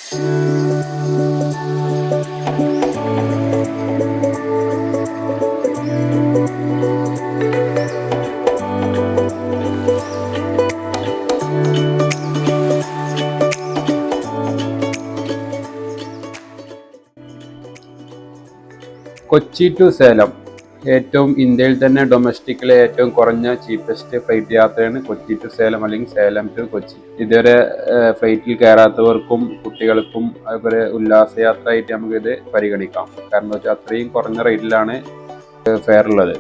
Kochi to Salem ഏറ്റവും ഇന്ത്യയിൽ തന്നെ ഡൊമസ്റ്റിക്കിലെ ഏറ്റവും കുറഞ്ഞ ചീപ്പസ്റ്റ് ഫ്ലൈറ്റ് യാത്രയാണ് കൊച്ചി ടു സേലം അല്ലെങ്കിൽ സേലം ടു കൊച്ചി. ഇതുവരെ ഫ്ലൈറ്റിൽ കയറാത്തവർക്കും കുട്ടികൾക്കും അതുപോലെ ഉല്ലാസയാത്ര ആയിട്ട് നമുക്കിത് പരിഗണിക്കാം. കാരണം വെച്ചാൽ അത്രയും കുറഞ്ഞ റേറ്റിലാണ് ഫെയർ ഉള്ളത്.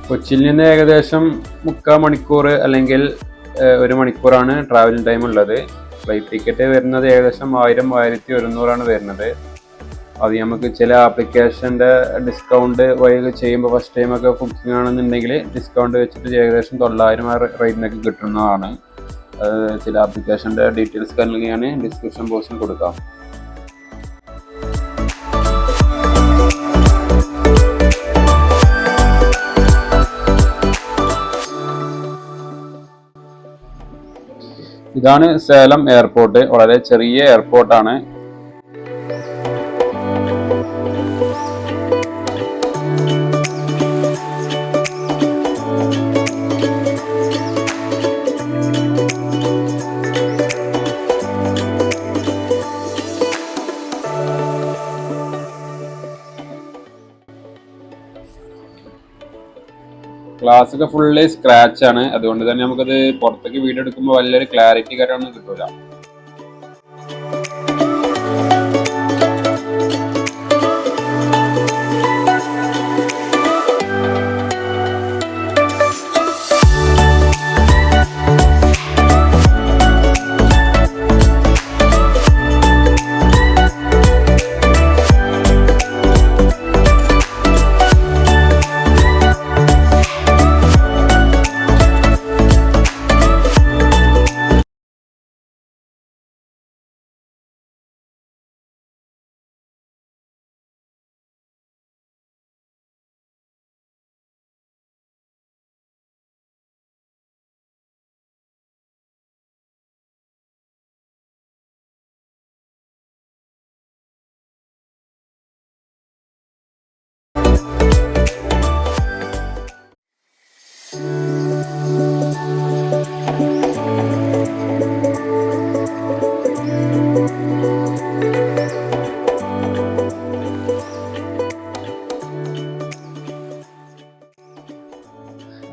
കൊച്ചിയിൽ നിന്ന് ഏകദേശം 3/4 മണിക്കൂർ അല്ലെങ്കിൽ 1 മണിക്കൂറാണ് ട്രാവലിംഗ് ടൈം ഉള്ളത്. ഫ്ലൈറ്റ് ടിക്കറ്റ് വരുന്നത് ഏകദേശം 1000-1100 വരുന്നത്. അത് നമുക്ക് ചില ആപ്ലിക്കേഷൻ്റെ ഡിസ്കൗണ്ട് വഴി ചെയ്യുമ്പോൾ ഫസ്റ്റ് ടൈമൊക്കെ ബുക്കിംഗ് ആണെന്നുണ്ടെങ്കിൽ ഡിസ്കൗണ്ട് വെച്ചിട്ട് ഏകദേശം 900 റേറ്റിനൊക്കെ കിട്ടുന്നതാണ്. ചില ആപ്ലിക്കേഷൻ്റെ ഡീറ്റെയിൽസ് അല്ലെങ്കിൽ ഞാൻ ഡിസ്ക്രിപ്ഷൻ ബോക്സിൽ കൊടുക്കാം. ഇതാണ് സേലം എയർപോർട്ട്. വളരെ ചെറിയ എയർപോർട്ടാണ്. ഗ്ലാസ് ഒക്കെ ഫുള്ളി സ്ക്രാച്ച് ആണ്. അതുകൊണ്ട് തന്നെ നമുക്കത് പുറത്തേക്ക് വീഡിയോ എടുക്കുമ്പോൾ വലിയൊരു ക്ലാരിറ്റി കാര്യമൊന്നും കിട്ടൂല.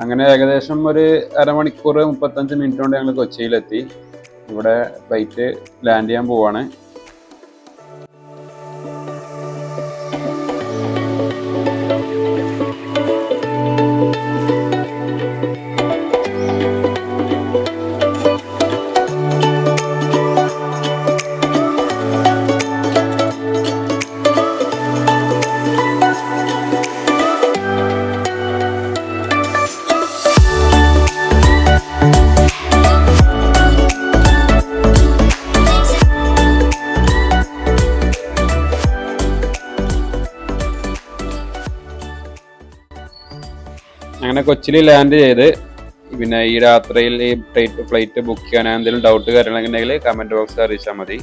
അങ്ങനെ ഏകദേശം ഒരു അരമണിക്കൂർ 35 മിനിറ്റ് കൊണ്ട് ഞങ്ങൾ കൊച്ചിയിലെത്തി. ഇവിടെ ഫ്ലൈറ്റ് ലാൻഡ് ചെയ്യാൻ പോവാണ്. അങ്ങനെ കൊച്ചിയിൽ ലാൻഡ് ചെയ്ത് പിന്നെ ഈ രാത്രിയിൽ ഈ ഫ്ലൈറ്റ് ബുക്ക് ചെയ്യാൻ എന്തെങ്കിലും ഡൗട്ട് കാര്യങ്ങളുണ്ടെങ്കിൽ കമൻറ്റ് ബോക്സിൽ അറിയിച്ചാൽ മതി.